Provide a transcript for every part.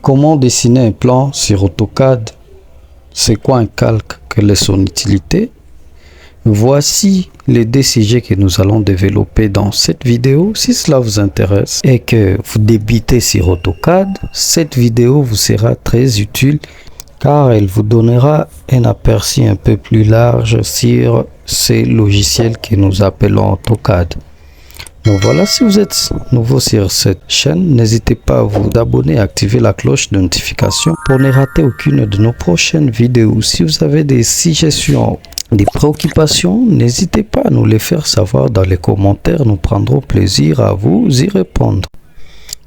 Comment dessiner un plan sur AutoCAD? C'est quoi un calque? Quelle est son utilité? Voici les deux sujets que nous allons développer dans cette vidéo. Si cela vous intéresse et que vous débutez sur AutoCAD, cette vidéo vous sera très utile car elle vous donnera un aperçu un peu plus large sur ces logiciels que nous appelons AutoCAD. Donc voilà, si vous êtes nouveau sur cette chaîne, n'hésitez pas à vous abonner et activer la cloche de notification pour ne rater aucune de nos prochaines vidéos. Si vous avez des suggestions, des préoccupations, n'hésitez pas à nous les faire savoir dans les commentaires. Nous prendrons plaisir à vous y répondre.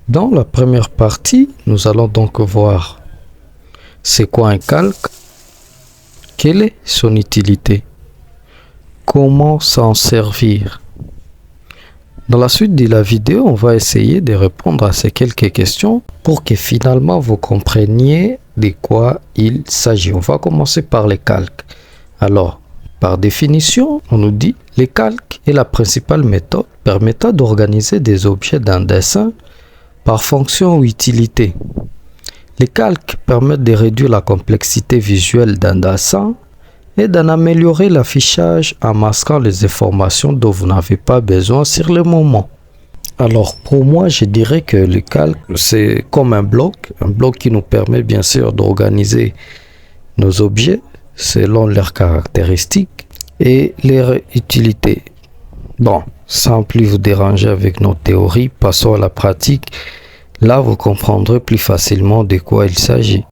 Dans la première partie, nous allons donc voir c'est quoi un calque, quelle est son utilité, comment s'en servir. Dans la suite de la vidéo, on va essayer de répondre à ces quelques questions pour que finalement vous compreniez de quoi il s'agit. On va commencer par les calques. Alors, par définition, on nous dit les calques est la principale méthode permettant d'organiser des objets d'un dessin par fonction ou utilité. Les calques permettent de réduire la complexité visuelle d'un dessin et d'en améliorer l'affichage en masquant les informations dont vous n'avez pas besoin sur le moment. Alors pour moi, je dirais que le calque, c'est comme un bloc qui nous permet bien sûr d'organiser nos objets selon leurs caractéristiques et leur utilité. Bon, sans plus vous déranger avec nos théories, passons à la pratique. Là, vous comprendrez plus facilement de quoi il s'agit.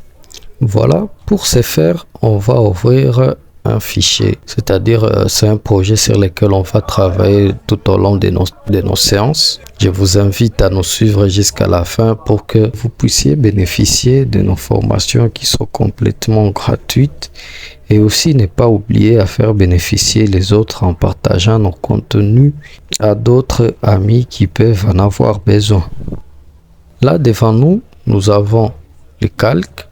Voilà, pour ce faire, on va ouvrir un fichier, c'est-à-dire c'est un projet sur lequel on va travailler tout au long de nos séances. Je vous invite à nous suivre jusqu'à la fin pour que vous puissiez bénéficier de nos formations qui sont complètement gratuites et aussi ne pas oublier à faire bénéficier les autres en partageant nos contenus à d'autres amis qui peuvent en avoir besoin. Là devant nous, nous avons le calque.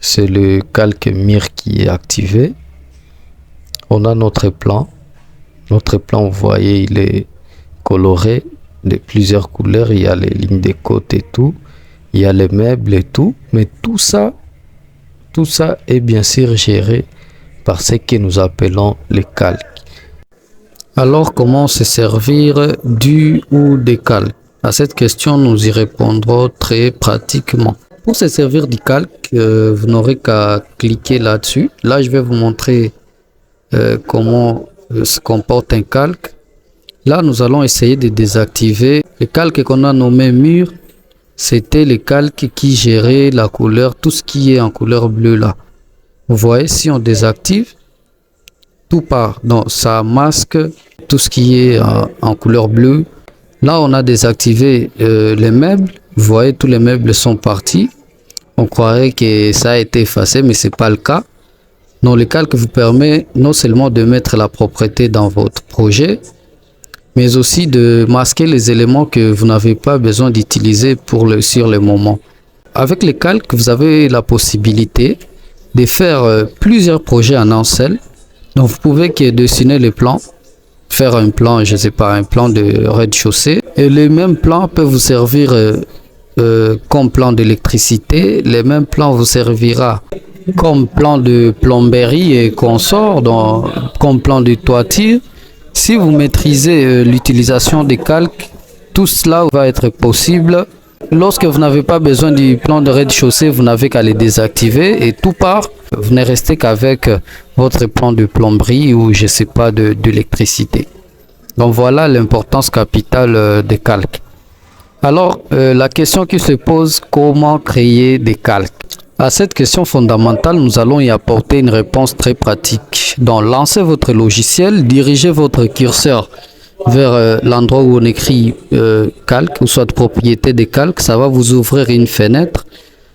C'est le calque MIR qui est activé. On a notre plan. Notre plan, vous voyez, il est coloré de plusieurs couleurs. Il y a les lignes de côte et tout. Il y a les meubles et tout. Mais tout ça est bien sûr géré par ce que nous appelons les calques. Alors, comment se servir du ou des calques? À cette question, nous y répondrons très pratiquement. Pour se servir du calque, vous n'aurez qu'à cliquer là-dessus. Là, je vais vous montrer comment se comporte un calque. Là, nous allons essayer de désactiver le calque qu'on a nommé mur. C'était le calque qui gérait la couleur, tout ce qui est en couleur bleue là. Vous voyez, si on désactive, tout part. Donc, ça masque tout ce qui est en couleur bleue. Là, on a désactivé les meubles. Vous voyez, tous les meubles sont partis. On croirait que ça a été effacé, mais c'est pas le cas. Donc, le calque vous permet non seulement de mettre la propreté dans votre projet, mais aussi de masquer les éléments que vous n'avez pas besoin d'utiliser sur le moment. Avec le calque, vous avez la possibilité de faire plusieurs projets en un seul. Donc, vous pouvez dessiner les plans. Faire un plan, je sais pas, un plan de rez-de-chaussée. Et les mêmes plans peuvent vous servir comme plan d'électricité. Les mêmes plans vous servira comme plan de plomberie et consorts, comme plan de toiture. Si vous maîtrisez l'utilisation des calques, tout cela va être possible. Lorsque vous n'avez pas besoin du plan de rez-de-chaussée, vous n'avez qu'à les désactiver et tout part. Vous ne restez qu'avec votre plan de plomberie ou je sais pas d'électricité. Donc voilà l'importance capitale des calques. Alors la question qui se pose, comment créer des calques? À cette question fondamentale, nous allons y apporter une réponse très pratique. Donc lancez votre logiciel, dirigez votre curseur vers l'endroit où on écrit calque ou soit propriété des calques. Ça va vous ouvrir une fenêtre.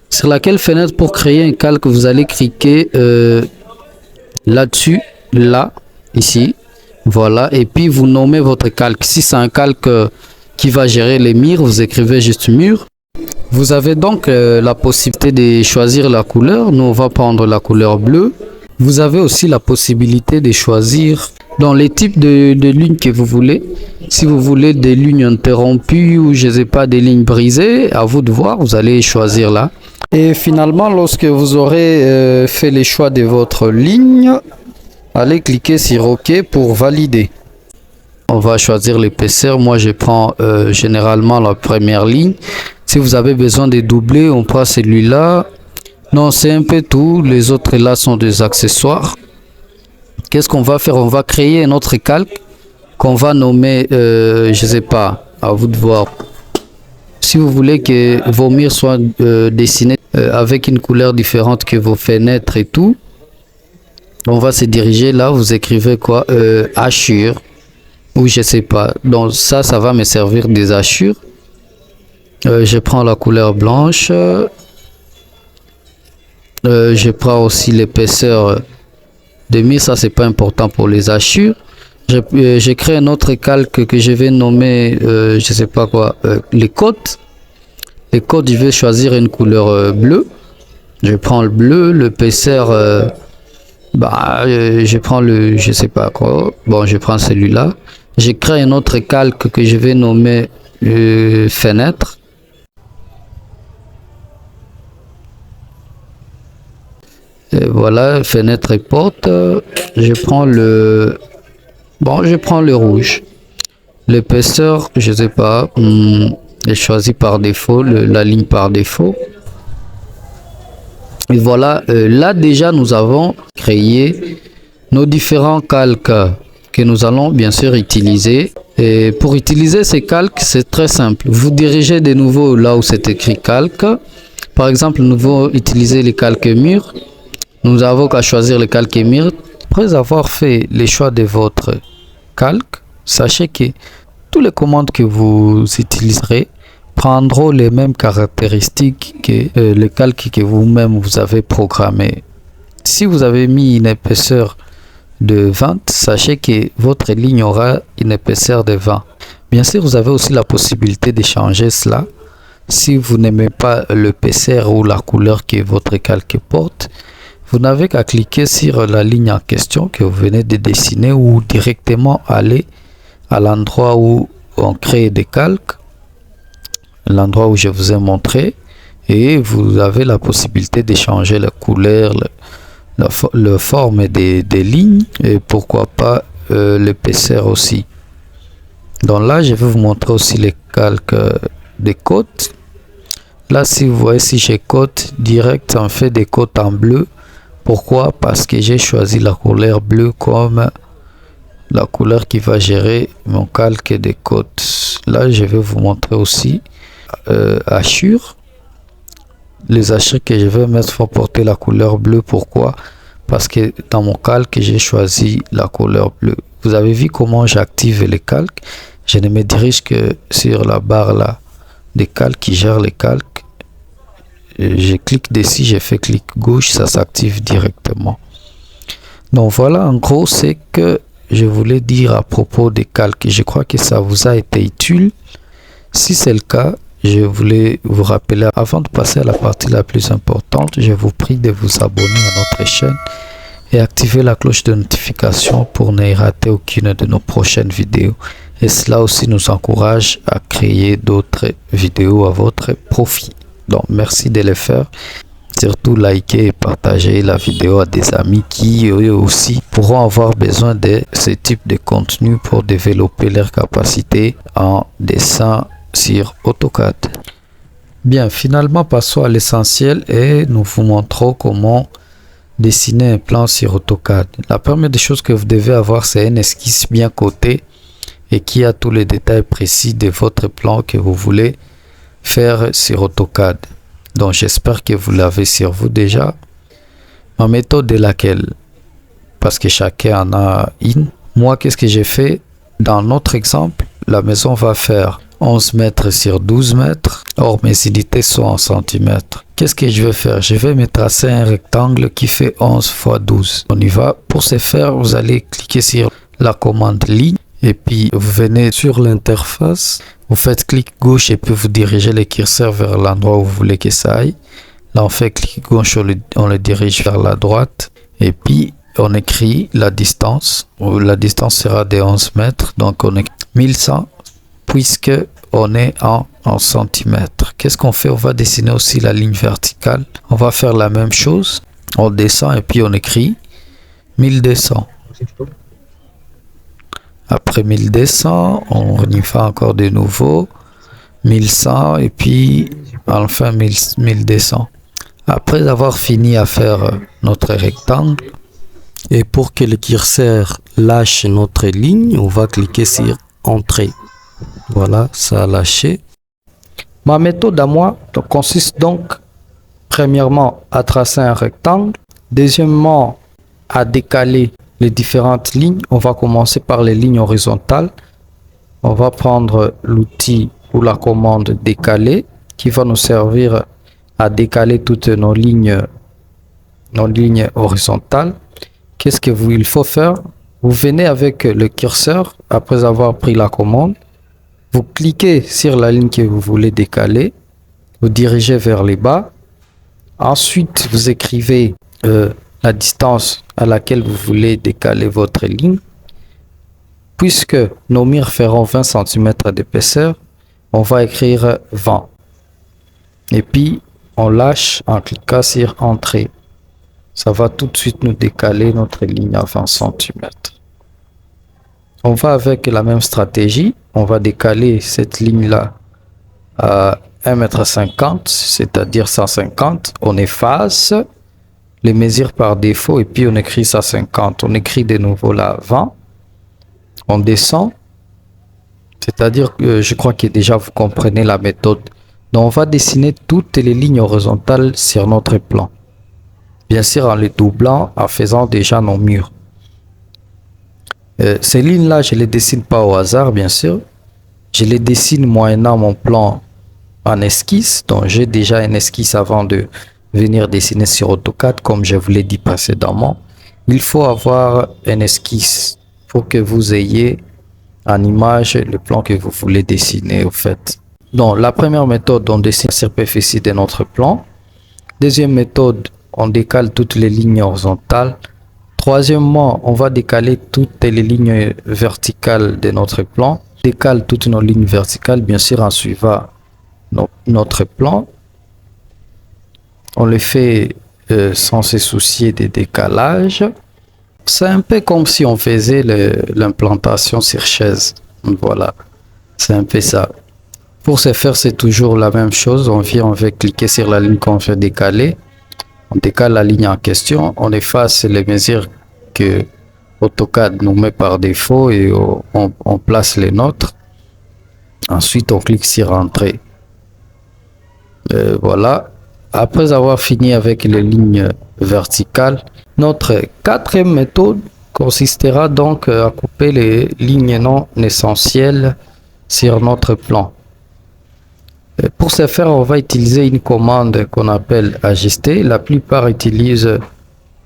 Sur laquelle fenêtre, pour créer un calque, vous allez cliquer là-dessus, là, ici, voilà, et puis vous nommez votre calque. Si c'est un calque qui va gérer les murs, vous écrivez juste mur. Vous avez donc la possibilité de choisir la couleur. Nous, on va prendre la couleur bleue. Vous avez aussi la possibilité de choisir dans les types de lignes que vous voulez. Si vous voulez des lignes interrompues ou je sais pas des lignes brisées, à vous de voir, vous allez choisir là. Et finalement, lorsque vous aurez fait les choix de votre ligne, allez cliquer sur OK pour valider. On va choisir l'épaisseur. Moi, je prends généralement la première ligne. Si vous avez besoin de doubler, on prend celui-là. Non, c'est un peu tout. Les autres là sont des accessoires. Qu'est-ce qu'on va faire? On va créer un autre calque qu'on va nommer, je sais pas, à vous de voir. Si vous voulez que vos murs soient dessinés avec une couleur différente que vos fenêtres et tout, on va se diriger là. Vous écrivez quoi? Hachure. Ou je sais pas. Donc ça va me servir des hachures. Je prends la couleur blanche. Je prends aussi l'épaisseur de mur. Ça c'est pas important pour les hachures. Je crée un autre calque que je vais nommer, je sais pas quoi, les côtes. Les côtes, je vais choisir une couleur bleue. Je prends le bleu, l'épaisseur, je prends le, je sais pas quoi. Bon, je prends celui-là. Je crée un autre calque que je vais nommer fenêtre. Et voilà, fenêtre et porte. Je prends le rouge. L'épaisseur, je sais pas, je choisis par défaut la ligne par défaut. Et voilà, là déjà nous avons créé nos différents calques que nous allons bien sûr utiliser. Et pour utiliser ces calques, c'est très simple. Vous dirigez de nouveau là où c'est écrit calque. Par exemple, nous allons utiliser les calques murs. Nous avons qu'à choisir le calque mur. Après avoir fait les choix de votre calque, sachez que toutes les commandes que vous utiliserez prendront les mêmes caractéristiques que le calque que vous-même vous avez programmé. Si vous avez mis une épaisseur de 20, sachez que votre ligne aura une épaisseur de 20. Bien sûr, vous avez aussi la possibilité de changer cela. Si vous n'aimez pas l'épaisseur ou la couleur que votre calque porte, vous n'avez qu'à cliquer sur la ligne en question que vous venez de dessiner ou directement aller à l'endroit où on crée des calques, l'endroit où je vous ai montré, et vous avez la possibilité de changer la couleur, la forme des lignes et pourquoi pas l'épaisseur aussi. Donc là, je vais vous montrer aussi les calques des côtes. Là, si vous voyez, si j'ai côte direct, ça me fait des côtes en bleu. Pourquoi? Parce que j'ai choisi la couleur bleue comme la couleur qui va gérer mon calque des côtes. Là, je vais vous montrer aussi hachures. Les hachures que je vais mettre vont porter la couleur bleue. Pourquoi? Parce que dans mon calque, j'ai choisi la couleur bleue. Vous avez vu comment j'active les calques? Je ne me dirige que sur la barre là des calques qui gère les calques. Je clique dessus, je fais clic gauche, ça s'active directement. Donc voilà, en gros, c'est que je voulais dire à propos des calques. Je crois que ça vous a été utile. Si c'est le cas, je voulais vous rappeler, avant de passer à la partie la plus importante, je vous prie de vous abonner à notre chaîne et activer la cloche de notification pour ne rater aucune de nos prochaines vidéos. Et cela aussi nous encourage à créer d'autres vidéos à votre profit. Donc merci de le faire. Surtout liker et partager la vidéo à des amis qui eux aussi pourront avoir besoin de ce type de contenu pour développer leurs capacités en dessin sur AutoCAD. Bien, finalement passons à l'essentiel et nous vous montrons comment dessiner un plan sur AutoCAD. La première des choses que vous devez avoir, c'est une esquisse bien cotée et qui a tous les détails précis de votre plan que vous voulez faire sur AutoCAD. Donc j'espère que vous l'avez sur vous déjà. Ma méthode est laquelle? Parce que chacun en a une. Moi, qu'est-ce que j'ai fait? Dans notre exemple, la maison va faire 11 mètres sur 12 mètres. Or, mes unités sont en centimètres. Qu'est-ce que je vais faire? Je vais me tracer un rectangle qui fait 11 x 12. On y va. Pour ce faire, vous allez cliquer sur la commande ligne. Et puis, vous venez sur l'interface. Vous faites clic gauche et puis vous dirigez le curseur vers l'endroit où vous voulez que ça aille. Là, on fait clic gauche, on le dirige vers la droite. Et puis, on écrit la distance. La distance sera de 11 mètres. Donc, 1100 puisque on est en centimètres. Qu'est-ce qu'on fait? On va dessiner aussi la ligne verticale. On va faire la même chose. On descend et puis on écrit 1200. Après 1200, on y va encore de nouveau. 1100 et puis enfin 1200. Après avoir fini à faire notre rectangle, et pour que le curseur lâche notre ligne, on va cliquer sur Entrée. Voilà, ça a lâché. Ma méthode à moi consiste donc premièrement à tracer un rectangle, deuxièmement à décaler les différentes lignes. On va commencer par les lignes horizontales. On va prendre l'outil ou la commande décaler qui va nous servir à décaler toutes nos lignes horizontales. Qu'est-ce qu'il faut faire? Vous venez avec le curseur après avoir pris la commande. Vous cliquez sur la ligne que vous voulez décaler. Vous dirigez vers les bas. Ensuite, vous écrivez la distance à laquelle vous voulez décaler votre ligne. Puisque nos murs feront 20 cm d'épaisseur, on va écrire 20. Et puis, on lâche en cliquant sur Entrée. Ça va tout de suite nous décaler notre ligne à 20 cm. On va avec la même stratégie. On va décaler cette ligne-là à 1,50 m, c'est-à-dire 150. On efface les mesures par défaut et puis on écrit 150. On écrit de nouveau là 20. On descend. C'est-à-dire que je crois que déjà vous comprenez la méthode. Donc on va dessiner toutes les lignes horizontales sur notre plan. Bien sûr en les doublant, en faisant déjà nos murs. Ces lignes-là, je ne les dessine pas au hasard, bien sûr. Je les dessine moyennant mon plan en esquisse. Donc j'ai déjà une esquisse avant de venir dessiner sur AutoCAD, comme je vous l'ai dit précédemment. Il faut avoir une esquisse pour que vous ayez en image le plan que vous voulez dessiner au fait. Donc la première méthode, on dessine la superficie de notre plan. Deuxième méthode, on décale toutes les lignes horizontales. Troisièmement, on va décaler toutes les lignes verticales de notre plan. Décale toutes nos lignes verticales, bien sûr en suivant notre plan. On le fait sans se soucier des décalages. C'est un peu comme si on faisait l'implantation sur chaise. Voilà, c'est un peu ça. Pour ce faire, c'est toujours la même chose. On va cliquer sur la ligne qu'on veut décaler. On décale la ligne en question. On efface les mesures que AutoCAD nous met par défaut et on place les nôtres. Ensuite, on clique sur Entrée. Voilà. Après avoir fini avec les lignes verticales, notre quatrième méthode consistera donc à couper les lignes non essentielles sur notre plan. Pour ce faire, on va utiliser une commande qu'on appelle ajuster. La plupart utilisent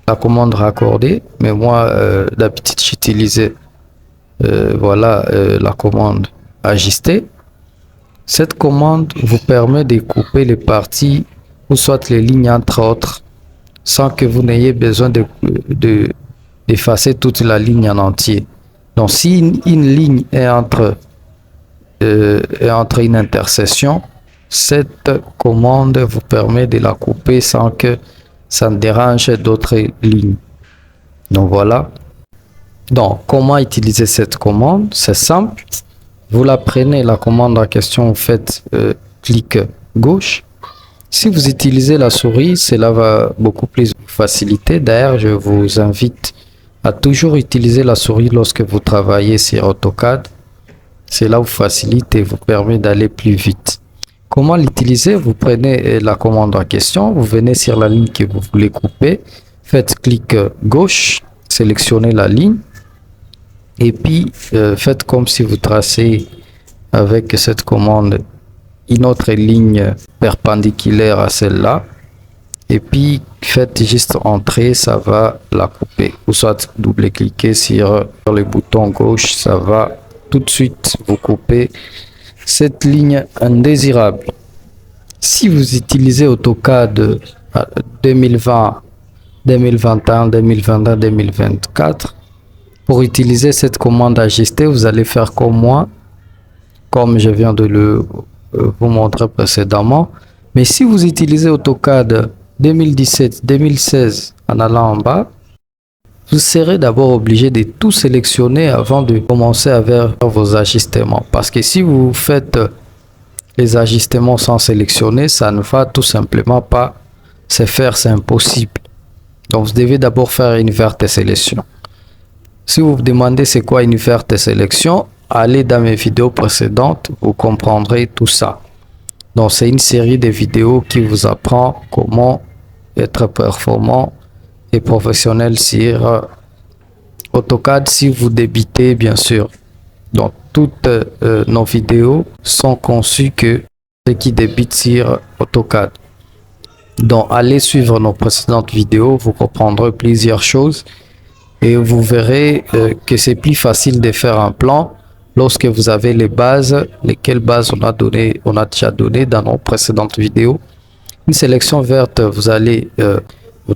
la commande raccorder, mais moi d'habitude j'utilise la commande ajuster. Cette commande vous permet de couper les parties ou soit les lignes entre autres sans que vous n'ayez besoin d'effacer toute la ligne en entier. Donc si une ligne est entre une intersection, cette commande vous permet de la couper sans que ça ne dérange d'autres lignes. Donc voilà. Donc comment utiliser cette commande? C'est simple. Vous la prenez, la commande en question, vous faites clic gauche. Si vous utilisez la souris, cela va beaucoup plus vous faciliter. D'ailleurs, je vous invite à toujours utiliser la souris lorsque vous travaillez sur AutoCAD. Cela vous facilite et vous permet d'aller plus vite. Comment l'utiliser? Vous prenez la commande en question, vous venez sur la ligne que vous voulez couper, faites clic gauche, sélectionnez la ligne et puis faites comme si vous tracez avec cette commande une autre ligne perpendiculaire à celle-là et puis faites juste entrer, ça va la couper, ou soit double-cliquez sur le bouton gauche, ça va tout de suite vous couper cette ligne indésirable. Si vous utilisez AutoCAD 2020, 2021, 2022, 2024, pour utiliser cette commande ajuster, vous allez faire comme moi. comme je viens de le vous montrer précédemment. Mais si vous utilisez AutoCAD 2017, 2016 en allant en bas, vous serez d'abord obligé de tout sélectionner avant de commencer à faire vos ajustements. Parce que si vous faites les ajustements sans sélectionner, ça ne va tout simplement pas se faire, c'est impossible. Donc vous devez d'abord faire une verte sélection. Si vous vous demandez c'est quoi une verte sélection, allez dans mes vidéos précédentes, vous comprendrez tout ça. Donc c'est une série de vidéos qui vous apprend comment être performant et professionnel sur AutoCAD si vous débutez, bien sûr. Donc toutes nos vidéos sont conçues que ceux qui débutent sur AutoCAD. Donc allez suivre nos précédentes vidéos, vous comprendrez plusieurs choses et vous verrez que c'est plus facile de faire un plan lorsque vous avez les bases, lesquelles bases on a déjà donné dans nos précédentes vidéos. Une sélection verte, vous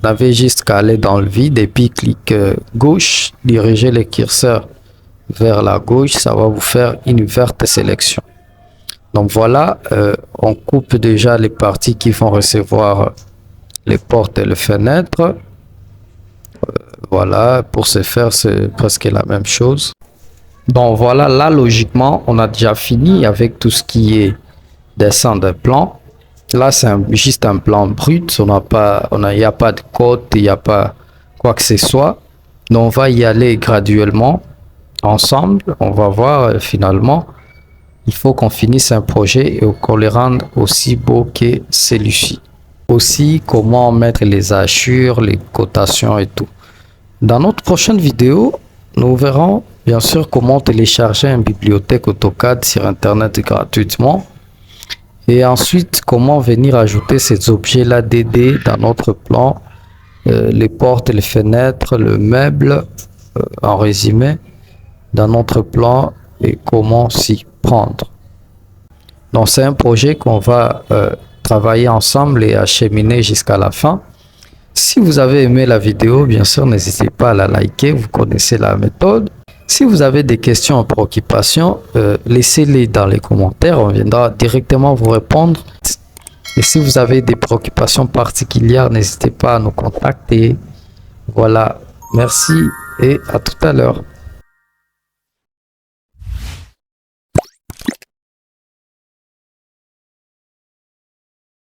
n'avez juste qu'à aller dans le vide et puis clic gauche, diriger le curseur vers la gauche, ça va vous faire une verte sélection. Donc voilà, on coupe déjà les parties qui vont recevoir les portes et les fenêtres. Voilà, pour ce faire, c'est presque la même chose. Donc voilà, là logiquement, on a déjà fini avec tout ce qui est dessin de plan. Là, c'est juste un plan brut. Il n'y a pas de code, il n'y a pas quoi que ce soit. Donc on va y aller graduellement ensemble. On va voir finalement. Il faut qu'on finisse un projet et qu'on le rende aussi beau que celui-ci. Aussi, comment mettre les hachures, les cotations et tout. Dans notre prochaine vidéo, nous verrons bien sûr comment télécharger une bibliothèque AutoCAD sur Internet gratuitement. Et ensuite, comment venir ajouter ces objets-là DD dans notre plan. Les portes, les fenêtres, le meuble, en résumé, dans notre plan et comment s'y prendre. Donc, c'est un projet qu'on va travailler ensemble et acheminer jusqu'à la fin. Si vous avez aimé la vidéo, bien sûr, n'hésitez pas à la liker, vous connaissez la méthode. Si vous avez des questions ou préoccupations, laissez-les dans les commentaires, on viendra directement vous répondre. Et si vous avez des préoccupations particulières, n'hésitez pas à nous contacter. Voilà, merci et à tout à l'heure.